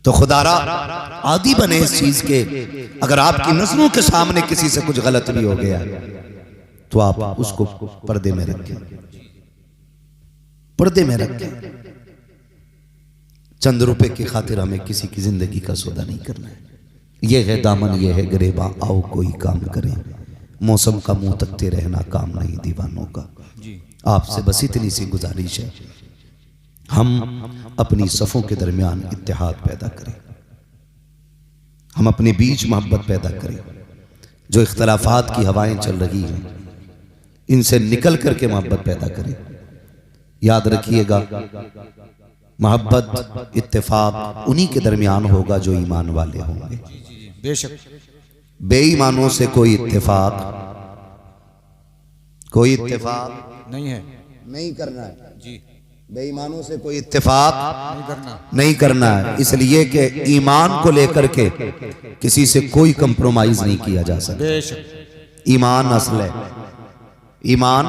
तो खुदारा आदी बने इस चीज के, अगर आपकी नजरों के सामने किसी से कुछ गलत भी हो गया तो आप उसको पर्दे में रखें, पर्दे में रखें। चंद रुपए की खातिर हमें किसी की जिंदगी का सौदा नहीं करना है। ये है दामन, ये है गिरेबा, आओ कोई काम करें, मौसम का मुंह तकते रहना काम नहीं दीवानों का। आपसे बस इतनी सी गुजारिश है, हम अपनी सफ़ों के दरमियान इत्तेहाद पैदा करें, हम अपने बीच मोहब्बत पैदा करें। जो इख्तलाफात की हवाएं चल रही हैं इनसे निकल करके मोहब्बत पैदा करें। याद रखिएगा, मोहब्बत इत्तेफाक उन्हीं के दरमियान होगा जो ईमान वाले होंगे। बेशक बेईमानों से कोई इत्तेफाक नहीं है, नहीं करना है जी। बेईमानों से कोई इत्तेफाक नहीं करना है, इसलिए कि ईमान को लेकर के किसी से कोई कंप्रोमाइज नहीं किया जा सकता। बेशक ईमान असल है, ईमान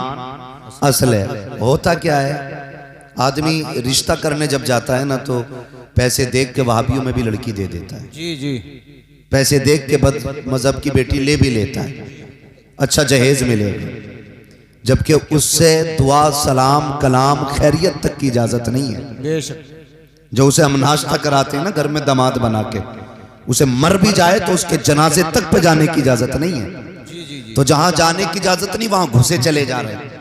असल है। होता क्या है, आदमी रिश्ता करने जब जाता है ना तो पैसे देख के वहाबियों में भी लड़की दे देता है, जी जी। पैसे देख के बद मजहब की बेटी ले भी लेता है, अच्छा जहेज मिलेगा, जबकि उससे दुआ सलाम कलाम खैरियत तक की इजाजत नहीं है। बेशक जो उसे हम नाश्ता कराते हैं ना घर में दामाद बना के, उसे मर भी जाए तो उसके जनाजे तक पे जाने की इजाजत नहीं है। जी जी जी। तो जहां जाने की इजाजत नहीं वहां घुसे चले जा रहे हैं,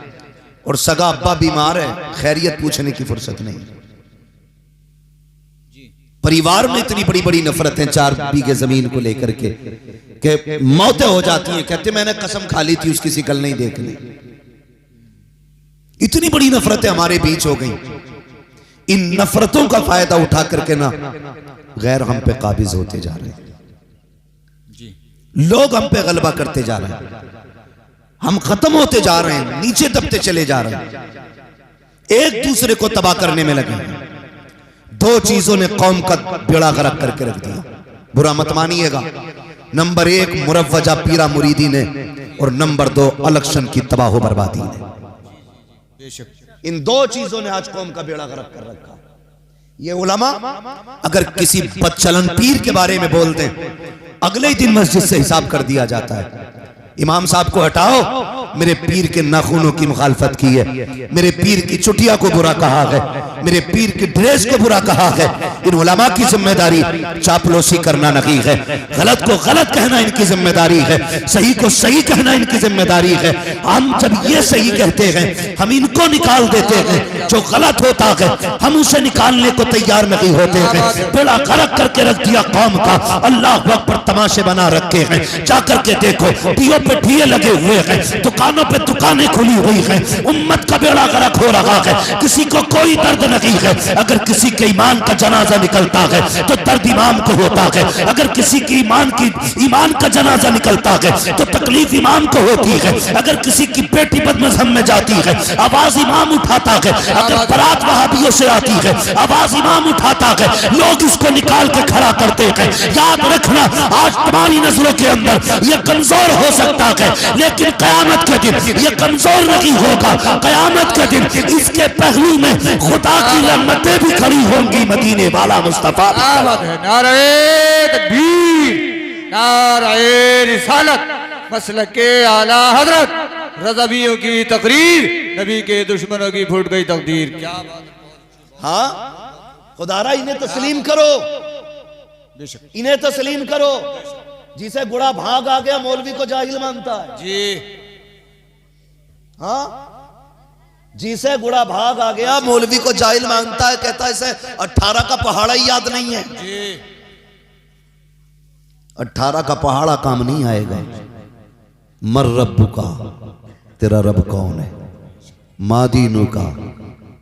और सगा अब्बा बीमार है, खैरियत पूछने की फुर्सत नहीं। परिवार में इतनी बड़ी बड़ी नफरतें 4 बीघे जमीन को लेकर के मौतें हो जाती हैं, कहते मैंने कसम खा ली थी उसकी शिकल नहीं देखनी। इतनी बड़ी नफरतें हमारे बीच हो गई। इन नफरतों का फायदा उठा करके ना गैर हम पे काबिज होते जा रहे हैं, लोग हम पे गलबा करते जा रहे हैं, हम खत्म होते जा रहे हैं, नीचे दबते चले जा रहे हैं, एक दूसरे को तबाह करने में लगे हैं। 2 चीजों ने कौम का बेड़ा गर्क करके रख दिया, बुरा मत मानिएगा। नंबर 1 मुरव्वजा पीरा मुरीदी ने, और नंबर 2 इलेक्शन की तबाह बर्बादी ने। इन 2 चीजों ने आज कौम का बेड़ा गर्क कर रखा। ये उलमा अगर किसी बदचलन पीर के बारे में बोल दें, अगले ही दिन मस्जिद से हिसाब कर दिया जाता है। इमाम साहब को हटाओ, मेरे पीर के नाखूनों की मुखालफत की है, मेरे पीर की चुटिया को बुरा कहा है, मेरे पीर की ड्रेस को बुरा कहा है। इन उलमा की जिम्मेदारी चापलूसी करना नहीं है, गलत को गलत कहना इनकी जिम्मेदारी है, सही को सही कहना इनकी जिम्मेदारी है। हम जब ये सही कहते हैं हम इनको निकाल देते हैं, जो गलत होता है हम उसे निकालने को तैयार नहीं होते हैं। बेड़ा गर्क करके रख दिया कौम का, अल्लाह अकबर तमाशे बना रखे हैं। जाकर के देखो, डीओ पे डीए लगे हुए हैं, दुकानों पे दुकानें खुली हुई हैं, उम्मत का बेड़ा गर्क हो रहा है, किसी को कोई दर्द नहीं है। अगर किसी के ईमान का जनाजा निकलता है तो दर्द इमाम को होता है, अगर किसी की ईमान का जनाजा निकलता है तो तकलीफ इमाम को होती है। अगर किसी की बेटी बदमज़हब में जाती है आवाज इमाम उठाता है, अगर बारात वहाबियों से आती है आवाज इमाम उठाता है, लोग इसको निकाल के खड़ा करते हैं। याद रखना, आज तुम्हारी नजरों के अंदर ये कमजोर हो सकता है, लेकिन कयामत के दिन ये कमजोर नहीं होगा। कयामत के दिन इसके पहलू में खुदा की रहमतें भी खड़ी होंगी। मदीने वाला मुस्तफा नारे तकबीर, नारे रिसालत, मसलके आला हजरत, रज़वियों की तकरीर, नबी के दुश्मनों की फूट गई तकदीर। क्या बात है। हाँ खुदारा, इन्हें तस्लीम करो, इन्हें तस्लीम करो। जिसे गुड़ा भाग आ गया मौलवी को जाहिल मानता है जी। हाँ, जिसे गुड़ा भाग आ गया मौलवी को जाहिल मानता है, कहता है इसे 18 का पहाड़ा ही याद नहीं है जी। 18 का पहाड़ा काम नहीं आएगा। मर रब्बु का, तेरा रब कौन है, मा दीनु का,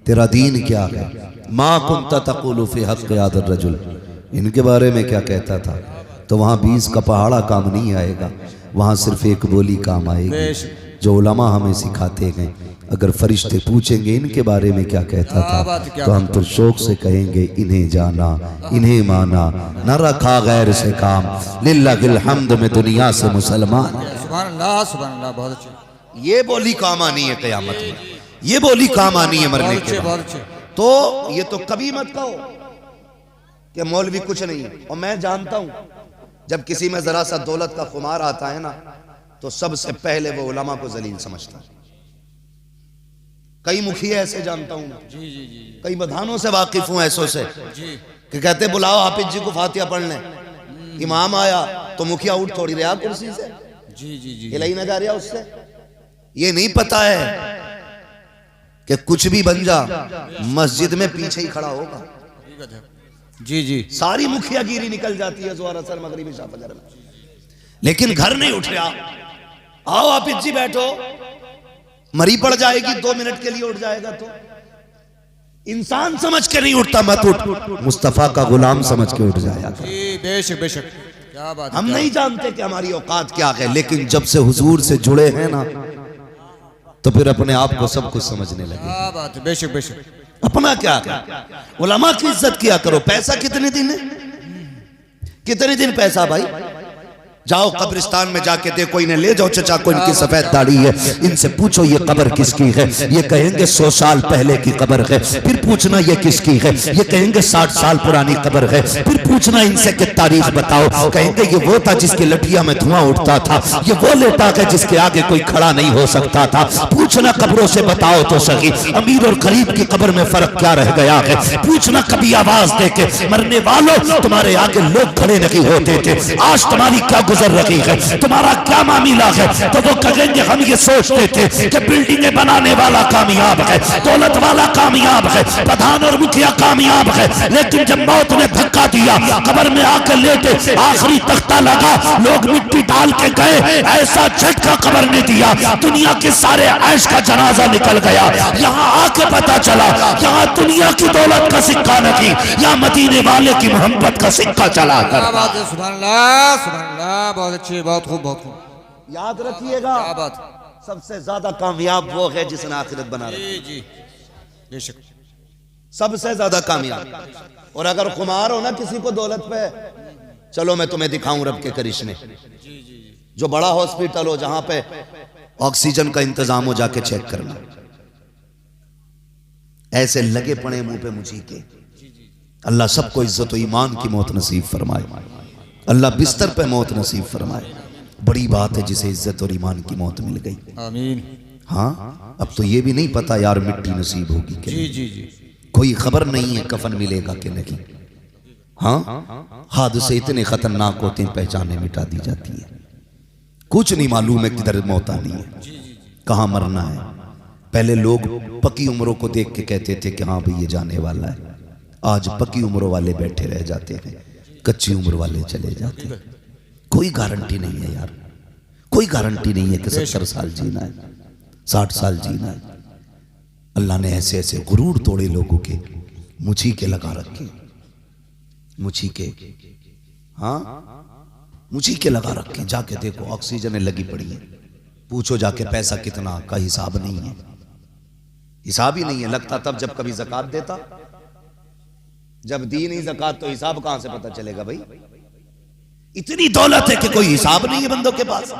तेरा दीन क्या है, मा कुंता तक़ूलु फी हक़्क़ि हाज़ा रजुल, इनके बारे में क्या कहता था। तो वहाँ 20 का पहाड़ा काम नहीं आएगा, वहाँ सिर्फ एक बोली काम आएगी जो उलमा हमें सिखाते हैं। अगर फरिश्ते पूछेंगे इनके बारे में क्या कहता था, तो हम तो शौक से कहेंगे इन्हें जाना, इन्हें माना, न रखा गैर से काम, लिल्लाहिल हम्द में दुनिया से मुसलमान। सुभान अल्लाह, सुभान अल्लाह, बहुत अच्छे। ये बोली काम आनी है क़यामत में, ये बोली काम आनी है मरने के बाद। तो ये तो कभी मत कहो कि मौलवी कुछ नहीं है। और मैं जानता हूं जब किसी में जरा सा दौलत का खुमार आता है ना, तो सबसे पहले वो उलमा को जलील समझता है। कई मुखिया ऐसे जानता हूं मैं, जी जी जी कई बधानों से वाकिफ हूं ऐसों से जी। कि कहते बुलाओ हाफिज जी को फातिहा पढ़ लें। इमाम आया तो मुखिया उठ थोड़ी रहा कुर्सी से, जी जी जी हिलाई ना जा रहा उससे। ये नहीं पता है कि कुछ भी बन जा, मस्जिद में पीछे ही खड़ा होगा। जी जी। सारी मुखियागिरी निकल जाती है ज़ोहर असर मगरिब इशा फजर में, लेकिन घर नहीं उठ रहा। आओ हाफिज जी बैठो, मरी पड़ जाएगी 2 मिनट के लिए उठ जाएगा तो इंसान समझ के नहीं उठता। मत उठ, मुस्तफा का गुलाम समझ के उठ जाएगा। जी बेशक बेशक, क्या बात है। हम नहीं जानते कि हमारी औकात क्या है, लेकिन जब से हुजूर से जुड़े हैं ना, तो फिर अपने आप को सब कुछ समझने लगे। क्या बात है, बेशक बेशक। अपना क्या है, उलमा की इज्जत किया करो। पैसा कितने दिन है, कितने दिन पैसा भाई। जाओ कब्रिस्तान में जाके देखो, इन्हें ले जाओ चचा को, इनकी सफेद दाढ़ी है, इनसे पूछो ये कब्र किसकी है। ये कहेंगे 100 साल पहले की कब्र है। फिर पूछना ये किसकी है, ये कहेंगे 60 साल पुरानी कब्र है। फिर पूछना इनसे कि तारीख बताओ, कहेंगे ये वो था जिसकी लठिया में धुआं उठता था, ये वो लेटा है जिसके आगे कोई खड़ा नहीं हो सकता था। पूछना कब्रों से बताओ तो सही, अमीर और गरीब की कब्र में फर्क क्या रह गया है। पूछना कभी आवाज दे के, मरने वालों तुम्हारे आगे लोग खड़े नहीं होते थे, आज तुम्हारी क्या गुजर रही है, तुम्हारा क्या मामला है। तो वो कहेंगे हम ये सोचते थे कि बिल्डिंगें बनाने वाला कामयाब है, दौलत वाला कामयाब है, प्रधान और मुखिया कामयाब है, लेकिन जब मौत ने धक्का दिया, कब्र में आकर लेटे, आखिरी तख्ता लगा, लोग मिट्टी डाल के गए, ऐसा झटका कब्र ने दिया, दुनिया के सारे ऐश का जनाजा निकल गया। यहाँ आके पता चला यहाँ दुनिया की दौलत का सिक्का नहीं, यहाँ मदीने वाले की मोहब्बत का सिक्का चला कर। क्या बात है, सुभान अल्लाह सुभान अल्लाह, बहुत अच्छी, बहुत खूब बहुत खूब। याद रखिएगा, क्या बात, सबसे ज्यादा कामयाब वो है जिसने आखिरत बना रखी। जी जी बेशक, सबसे ज्यादा कामयाब। और अगर खुमार हो ना किसी को दौलत पे, चलो मैं तुम्हें दिखाऊं रब के करिश्मे। जो बड़ा हॉस्पिटल हो जहां पे ऑक्सीजन का इंतजाम हो, जाके चेक करना, ऐसे लगे पड़े मुंह पे मुझी के। अल्लाह सबको इज्जत और ईमान की मौत नसीब फरमाए, अल्लाह बिस्तर पे मौत नसीब फरमाए। बड़ी बात है जिसे इज्जत और ईमान की मौत मिल गई। आमीन। हाँ, अब तो ये भी नहीं पता यार मिट्टी नसीब होगी कि जी जी जी। कोई खबर नहीं है कफन मिलेगा कि नहीं। हाँ, हादसे इतने खतरनाक होते हैं, पहचाने मिटा दी जाती है। कुछ नहीं मालूम है किधर मौत आनी है, कहाँ मरना है। पहले लोग पकी उम्रों को देख के कहते थे कि हाँ भाई ये जाने वाला है। आज पकी उम्रों वाले बैठे रह जाते हैं, कच्ची उम्र वाले चले जाते हैं। कोई गारंटी नहीं है यार, कोई गारंटी नहीं है कि 70 साल जीना है, 60 साल जीना है। अल्लाह ने ऐसे ऐसे गुरूर तोड़े लोगों के, मुझी के लगा रखे, मुझी के, हाँ मुझी के लगा रखे। जाके देखो ऑक्सीजन लगी पड़ी है, पूछो जाके पैसा कितना का हिसाब नहीं है, हिसाब ही नहीं है। लगता तब जब कभी ज़कात देता, जब दी नहीं ज़कात तो हिसाब कहां से पता चलेगा भाई। इतनी दौलत है कि कोई हिसाब नहीं है बंदों के पास,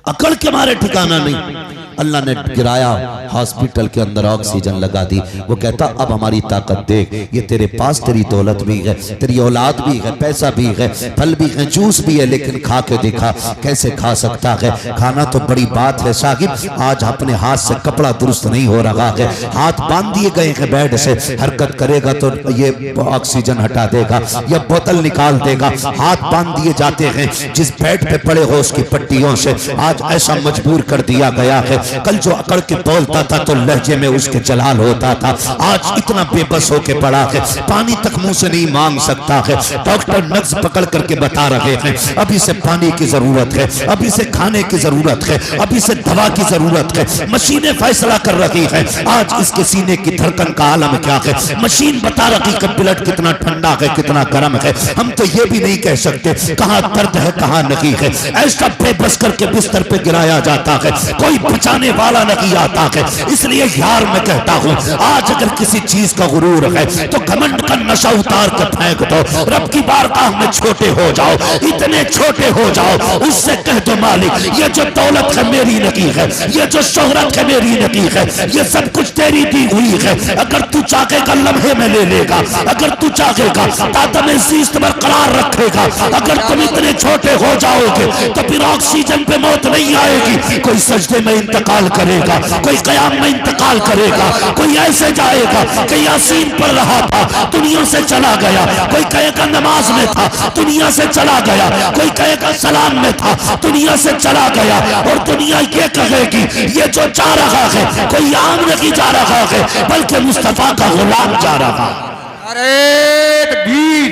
अकड़ के मारे ठिकाना नहीं। अल्लाह ने गिराया, हॉस्पिटल के अंदर ऑक्सीजन लगा दी। वो कहता अब हमारी ताकत देख, ये तेरे पास तेरी दौलत भी है, तेरी औलाद भी है, पैसा भी है, फल भी है, जूस भी है, लेकिन खा के दिखा कैसे खा सकता है। खाना तो बड़ी बात है साहिब, आज अपने हाथ से कपड़ा दुरुस्त नहीं हो रहा है, हाथ बांध दिए गए हैं बेड से, हरकत करेगा तो ये ऑक्सीजन हटा देगा या बोतल निकाल देगा। हाथ बांध दिए जाते हैं, जिस बेड पे पड़े हो उसकी पट्टियों से आज ऐसा मजबूर कर दिया गया है। कल जो अकड़ के बोलता था तो लहजे में उसके जलाल होता था, आज इतना बेबस होके पड़ा है, पानी तक मुंह से नहीं मांग सकता है। डॉक्टर नब्ज पकड़ करके बता रहे हैं अभी से पानी की जरूरत है, अभी से खाने की जरूरत है, अभी से दवा की जरूरत है। मशीनें फैसला कर रही है आज इसके सीने की धड़कन का आलम क्या है। मशीन बता रही है ब्लड कितना ठंडा है, कितना गर्म है। हम तो ये भी नहीं कह सकते कहाँ दर्द है कहाँ नहीं है। ऐसा बेबस करके बिस्तर सर पे गिराया जाता है, कोई बचाने वाला नहीं आता है। इसलिए यार मैं कहता हूँ, आज अगर किसी चीज का गुरूर है तो घमंड का नशा उतार कर फेंक दो, रब की बारगाह में छोटे हो जाओ, इतने छोटे हो जाओ, उससे कह दो मालिक ये जो दौलत है मेरी नहीं है, ये जो शोहरत है मेरी नहीं है, ये सब कुछ तेरी दी हुई है। अगर तू चाहेगा लम्हे में ले लेगा, अगर तू चाहेगा तादम ज़ीस्त बरकरार रखेगा। अगर तुम इतने छोटे हो जाओगे तो फिर ऑक्सीजन पे मौत नहीं आएगी। कोई सजदे में इंतकाल करेगा, कोई कयाम में इंतकाल करेगा, कोई ऐसे जाएगा कि यासीन पढ़ रहा था दुनिया से चला गया, कोई कहेगा नमाज में था दुनिया से चला गया, कोई कहेगा सलाम में था दुनिया से चला गया। और दुनिया ये कहेगी ये जो जा रहा है कोई आम नहीं जा रहा है, बल्कि मुस्तफा का गुलाम जा रहा है। नारे तकबीर,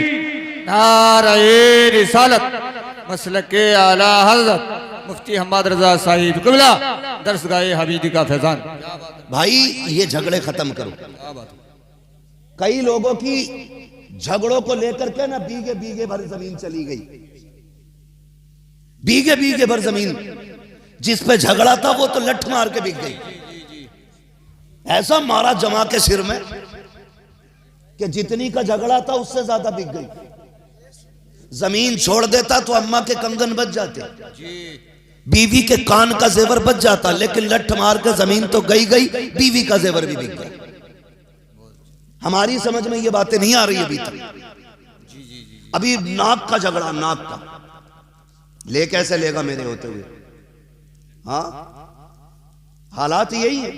नारे रिसालत, मसलके आला हज़रत मुफ्ती हम्मद रजा साहिब क़िबला, दरसगाह हबीबी का फैजान। भाई ये झगड़े खत्म करो। कई लोगों की झगड़ों को लेकर के ना बीघे बीघे भर जमीन चली गई, बीघे बीघे भर जमीन जिस पे झगड़ा था वो तो लठ मार के बिक गई। ऐसा मारा जमा के सिर में कि जितनी का झगड़ा था उससे ज्यादा बिक गई। जमीन छोड़ देता तो अम्मा के कंगन बच जाते, बीवी के कान का जेवर बच जाता, लेकिन लठ मार के जमीन तो गई गई, बीवी का जेवर भी बिक गया। हमारी समझ में ये बातें नहीं आ रही अभी तक। अभी नाक का झगड़ा, नाक का ले कैसे लेगा मेरे होते हुए। हाँ हालात यही है,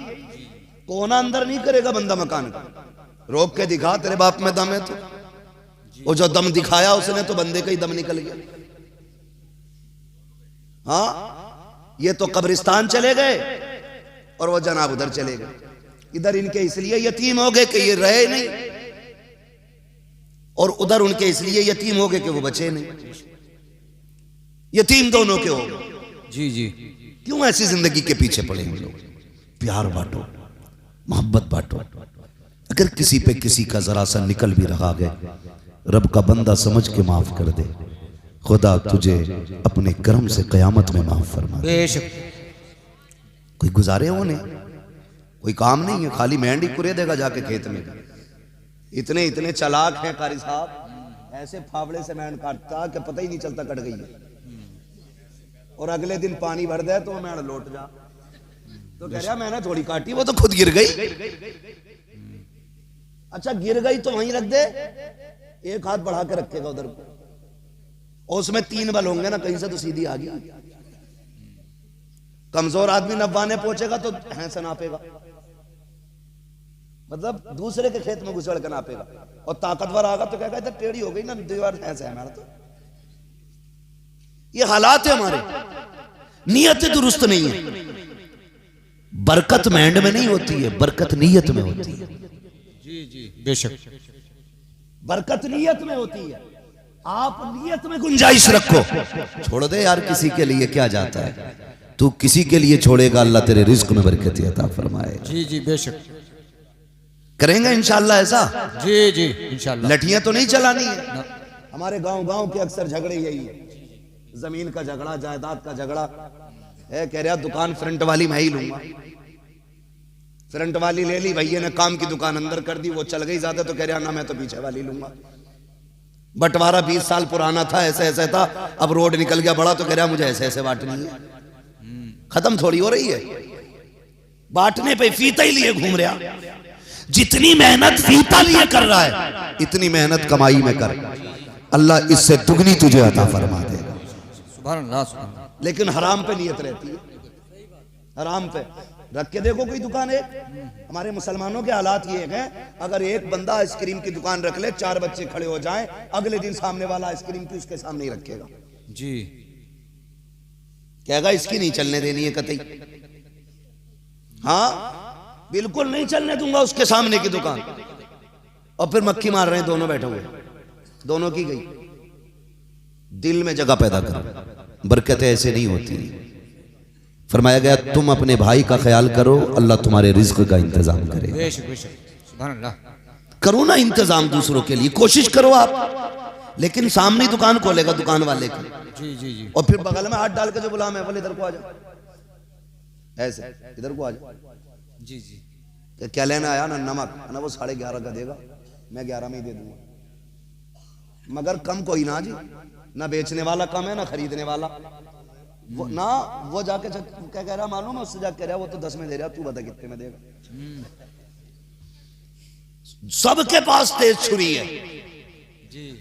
कोना अंदर नहीं करेगा बंदा मकान का, रोक के दिखा तेरे बाप में दम है तो। वो जो दम दिखाया उसने तो बंदे का ही दम निकल गया। हाँ ये तो कब्रिस्तान चले गए और वो जनाब उधर चले गए। इधर इनके इसलिए यतीम हो गए कि ये रहे नहीं, और उधर उनके इसलिए यतीम हो गए कि वो बचे नहीं। यतीम दोनों के हो गए। जी जी, क्यों ऐसी जिंदगी के पीछे पड़े हम लोग। प्यार बांटो, मोहब्बत बांटो। अगर किसी पे किसी का जरा सा निकल भी रहा है, रब का बंदा समझ के माफ कर दे, खुदा तुझे अपने करम से कयामत में माफ फरमा दे। बेशक कोई गुजारे होने, कोई काम नहीं है, खाली मेहंदी कुरे देगा जाके खेत में। इतने इतने चालाक हैं कारी साहब, ऐसे फावड़े से मेहंद काटता कि पता ही नहीं चलता कट गई है, और अगले दिन पानी भर दे तो वो मेहंद लौट जा, तो कह रहा मैंने थोड़ी काटी, वो तो खुद गिर गई। अच्छा गिर गई तो वहीं रख दे, एक हाथ बढ़ा के रखेगा उधर को, और उसमें 3 बल होंगे ना, कहीं से तो सीधी आ गई। कमजोर आदमी नब्बाने पहुंचेगा तो भैंस नापेगा, मतलब दूसरे के खेत में घुसड़ के नापेगा, और ताकतवर आगा तो कहेगा इधर टेढ़ी हो गई ना दीवार, भैंस है हमारा। तो ये हालात है हमारे, नियत दुरुस्त नहीं है। बरकत मेंढ में नहीं होती है, बरकत नीयत में होती है। जी जी बेशक, बरकत नीयत में होती है। आप नीयत में गुंजाइश रखो, छोड़ दे यार किसी के लिए क्या जाता है, तू किसी के लिए छोड़ेगा अल्लाह तेरे रिज्क में बरकत अता फरमाए। जी जी बेशक, करेंगे इंशाल्लाह ऐसा। जी जी इंशाल्लाह। लठियां तो नहीं चलानी है। हमारे गांव गांव के अक्सर झगड़े यही है, जमीन का झगड़ा, जायदाद का झगड़ा है। कह रहा दुकान फ्रंट वाली मैं ही लूंगा, फ्रंट वाली ले ली, भैया ने काम की दुकान अंदर कर दी, वो चल गई ज्यादा, तो कह रहा ना मैं तो पीछे वाली लूंगा। बंटवारा 20 साल पुराना था, ऐसे ऐसे था, अब रोड निकल गया बड़ा, तो कह रहा मुझे ऐसे ऐसे बांटनी है। खत्म थोड़ी हो रही है, बांटने पे फीता ही लिए घूम रहा। जितनी मेहनत फीता लिए कर रहा है, इतनी मेहनत कमाई में कर, अल्लाह इससे दुगनी तुझे अता फरमा देगा। सुभान अल्लाह, सुभान अल्लाह। लेकिन हराम पे नियत रहती है, हराम पे रख के देखो कोई दुकान है। हमारे मुसलमानों के हालात ये हैं, अगर एक बंदा आइसक्रीम की दुकान रख ले, 4 बच्चे खड़े हो जाएं, अगले दिन सामने वाला आइसक्रीम की उसके सामने ही रखेगा। जी कहेगा इसकी नहीं चलने देनी है कतई। हाँ बिल्कुल नहीं चलने दूंगा उसके सामने की दुकान। और फिर मक्खी मार रहे हैं दोनों बैठे हुए, दोनों की गई। दिल में जगह पैदा करो, बरकतें ऐसे नहीं होती। फरमाया गया तुम अपने भाई का ख्याल करो, अल्लाह तुम्हारे रिज्क का इंतजाम करे। बेशक बेशक, सुभान अल्लाह। करो ना इंतजाम दूसरों के लिए, कोशिश करो आप। लेकिन सामने दुकान खोलेगा दुकान वाले की, जी जी जी। और फिर बगल में हाथ डाल के जो बुला महफल इधर को आ जा, ऐसे इधर को आ जा, जी जी। क्या लेना आया ना, नमक ना, वो 11.5 का देगा, मैं 11 में ही दे दूंगा, मगर कम कोई ना जी, ना बेचने वाला कम है ना खरीदने वाला। वो ना वो जाके क्या कह रहा मालूम है, उससे जाके कह रहा वो तो 10 में दे रहा, तू बता कितने में देगा। सबके पास तेज छुरी है,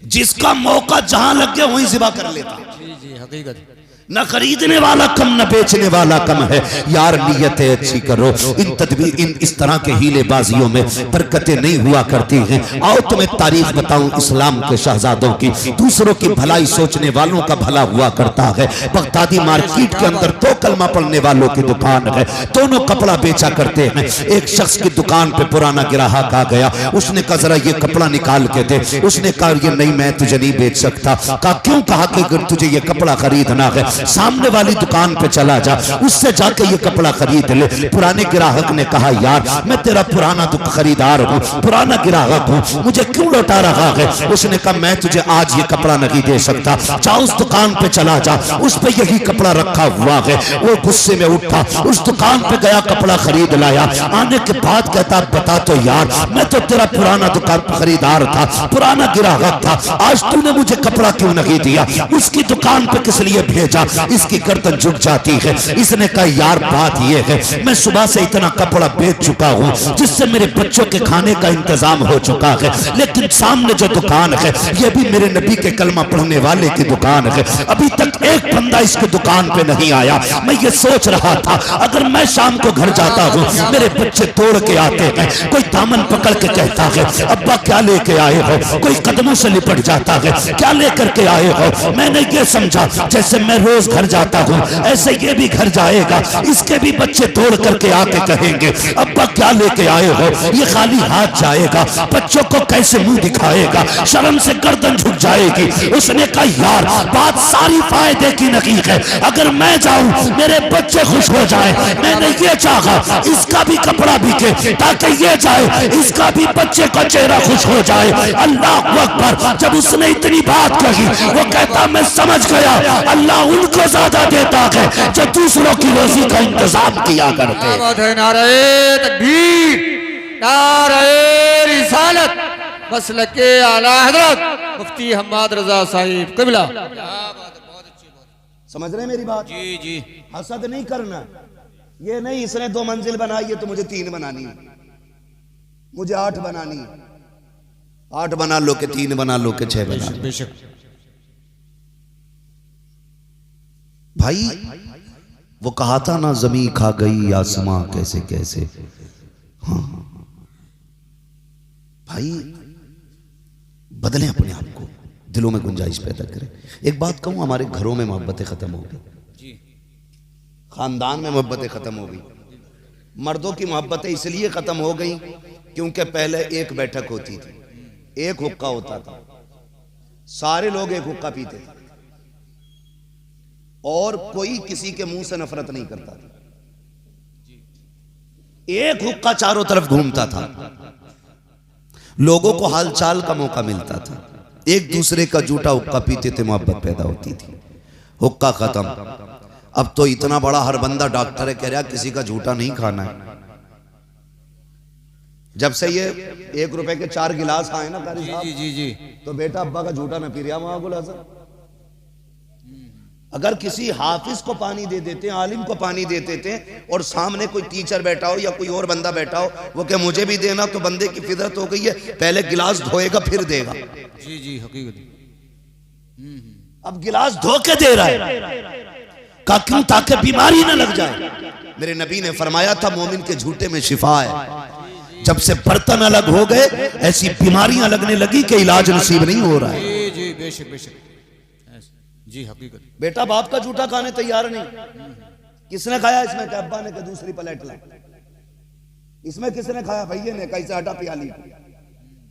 जिसका मौका जहां लग गया वहीं जिबा कर लेता। जी जी हकीकत। न खरीदने वाला कम न बेचने वाला कम है। यार नियतें अच्छी करो, इन तदबीर इन इस तरह के हीलेबाजियों में बरकतें नहीं हुआ करती हैं। आओ तुम्हें तारीख बताऊं इस्लाम के शहजादों की, दूसरों की भलाई सोचने वालों का भला हुआ करता है। बगदादी मार्केट के अंदर 2 कलमा पढ़ने वालों की दुकान है, दोनों कपड़ा बेचा करते हैं। एक शख्स की दुकान पे पुराना ग्राहक आ गया, उसने कहा जरा ये कपड़ा निकाल के दे। उसने कहा ये नहीं, मैं तुझे नहीं बेच सकता। कहा क्यों? कहा कि अगर तुझे ये कपड़ा खरीदना है सामने वाली दुकान पे चला जा, उससे जाके ये कपड़ा खरीद ले। पुराने ग्राहक ने कहा यार मैं तेरा पुराना खरीदार हूँ, पुराना ग्राहक हूँ, मुझे क्यों लौटा रहा है? उसने कहा मैं तुझे आज ये कपड़ा नहीं दे सकता, जा उस दुकान पे चला जा, उस पे यही कपड़ा रखा हुआ है। वो गुस्से में उठा, उस दुकान पे गया, कपड़ा खरीद लाया। आने के बाद कहता बता तो यार, मैं तो तेरा पुराना दुकान खरीदार था, पुराना ग्राहक था, आज तूने मुझे कपड़ा क्यों नहीं दिया? उसकी दुकान पे किस लिए भेजा? इसकी गर्दन झुक जाती है। इसने कहा यार बात यह है, मैं सुबह से इतना कपड़ा बेच चुका हूँ जिससे मेरे बच्चों के खाने का इंतजाम हो चुका है, लेकिन सामने जो दुकान है यह भी मेरे नबी के कलमा पढ़ने वाले की दुकान है। अभी तक एक बंदा इसकी दुकान पे नहीं आया। मैं ये सोच रहा था अगर मैं शाम को घर जाता हूँ, मेरे बच्चे तोड़ के आते हैं, कोई दामन पकड़ के कहता है अब्बा क्या लेके आए हो, कोई कदमों से लिपट जाता है क्या लेकर के आए हो। मैंने ये समझा जैसे मैं रोज घर जाता हूँ ऐसे ये भी घर जाएगा, इसके भी बच्चे तोड़ करके आके कहेंगे अब्बा क्या लेके आए हो। ये खाली हाथ जाएगा, बच्चों को कैसे मुंह दिखाएगा, शर्म से गर्दन झुक जाएगी। उसने कहा यार बात सारी फायदे की नहीं है, अगर मैं जाऊं मेरे बच्चे खुश हो जाए। मैंने ये चाहा इसका भी कपड़ा बिके ताकि ये जाए, इसका भी बच्चे का चेहरा खुश हो जाए। अल्लाह अकबर। जब उसने इतनी बात कही वो कहता मैं समझ गया अल्लाह उनको ज्यादा देता है जो दूसरों की रोजी का इंतजाम किया करते हैं। नारे तकबीर, नारे रिसालत, मसलके आला हजरत मुफ्ती हम्माद रजा साहिब क़िबला। समझ रहे मेरी बात? जी जी। हसद नहीं करना, ये नहीं इसने 2 मंजिल बनाई है तो मुझे 3 बनानी है, मुझे 8 बनानी है। 8 बना लो के 3 बना लो के 6 बना लो। बेशक भाई वो कहा था ना जमीन खा गई आसमां कैसे कैसे। हाँ भाई बदलें अपने आप को, दिलों में गुंजाइश पैदा करें। एक बात कहूं, हमारे घरों में मोहब्बतें खत्म हो गई, खानदान में मोहब्बतें खत्म हो गई। मर्दों की मोहब्बतें इसलिए खत्म हो गई क्योंकि पहले एक बैठक होती थी, एक हुक्का होता था, सारे लोग एक हुक्का पीते थे और कोई किसी के मुंह से नफरत नहीं करता था। एक हुक्का चारों तरफ घूमता था, लोगों को हालचाल का मौका मिलता था, एक दूसरे का जूठा हुक्का पीते थे, मोहब्बत पैदा होती थी। हुक्का खत्म। अब तो इतना बड़ा हर बंदा डॉक्टर है, कह रहा किसी का झूठा नहीं खाना है। जब से ये 1 रुपए के 4 गिलास आए ना कारी साहब, जी जी जी, तो बेटा अब्बा का झूठा न पी रहा महागुल हसन। अगर किसी हाफिज को पानी दे देते, आलिम को पानी दे देते और सामने कोई टीचर बैठा हो या कोई और बंदा बैठा हो, वो क्या मुझे भी देना, तो बंदे की फितरत हो गई है पहले गिलास धोएगा फिर देगा। जी जी हकीकत। अब गिलास धो के दे रहा है, का क्यों? ताकि बीमारी ना लग जाए। मेरे नबी ने फरमाया था मोमिन के झूठे में शिफा है। जब से बर्तन अलग हो गए ऐसी बीमारियां लगने लगी कि इलाज नसीब नहीं हो रहा है। जी जी बेशक बेशक जी हकीकत। बेटा बाप का झूठा खाने तैयार नहीं, किसने खाया? इसमें क्या अब्बा ने कहा दूसरी प्लेट ला। इसमें किसने खाया? भैया ने, कैसे आटा पियाली।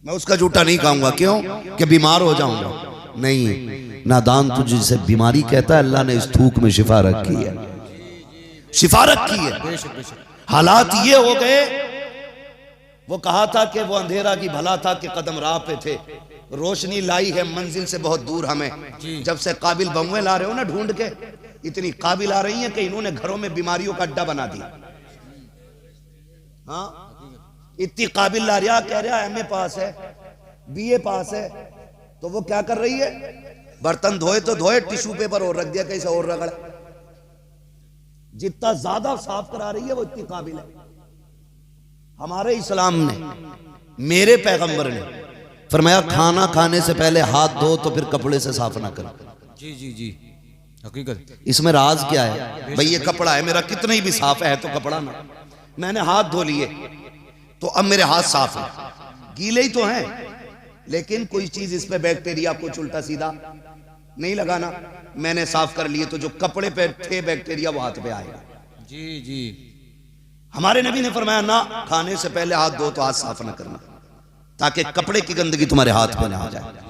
मैं उसका झूठा नहीं खाऊंगा, क्यों? कि बीमार हो जाऊंगा। नहीं, नादान तुझे जिसे बीमारी कहता है, अल्लाह ने इस थूक में शिफा रखी है, शिफा रखी है। हालात ये हो गए, वो कहा था कि वो अंधेरा की भला था कि कदम राह पे थे, रोशनी लाई है मंजिल से बहुत दूर हमें। जब से काबिल बमुए ला रहे हो ना ढूंढ के, इतनी काबिल आ रही है कि इन्होंने घरों में बीमारियों का अड्डा बना दिया। हाँ, इतनी काबिल ला रहा, कह रहा एमए पास है, बीए पास है, तो वो क्या कर रही है, बर्तन धोए तो धोए, टिश्यू पेपर और रख दिया कैसे और रगड़। जितना ज्यादा साफ करा रही है वो इतनी काबिल है। हमारे इस्लाम ने, मेरे पैगंबर ने फरमाया खाना खाने से पहले हाथ धो तो फिर कपड़े से साफ ना करो। जी जी जी, हकीकत। इसमें राज क्या है भाई, ये कपड़ा है मेरा, कितना ही भी साफ है तो कपड़ा ना, मैंने हाथ धो लिए तो अब मेरे हाथ साफ है, गीले ही तो हैं, लेकिन कोई चीज इस पे बैक्टीरिया कुछ उल्टा सीधा नहीं लगाना, मैंने साफ कर लिए तो जो कपड़े पे थे बैक्टीरिया वो हाथ पे आएगा। जी जी, हमारे नबी ने फरमाया ना, खाने से पहले हाथ धो तो हाथ साफ ना करना, ताकि कपड़े की गंदगी तुम्हारे हाथ पे ना आ जाए।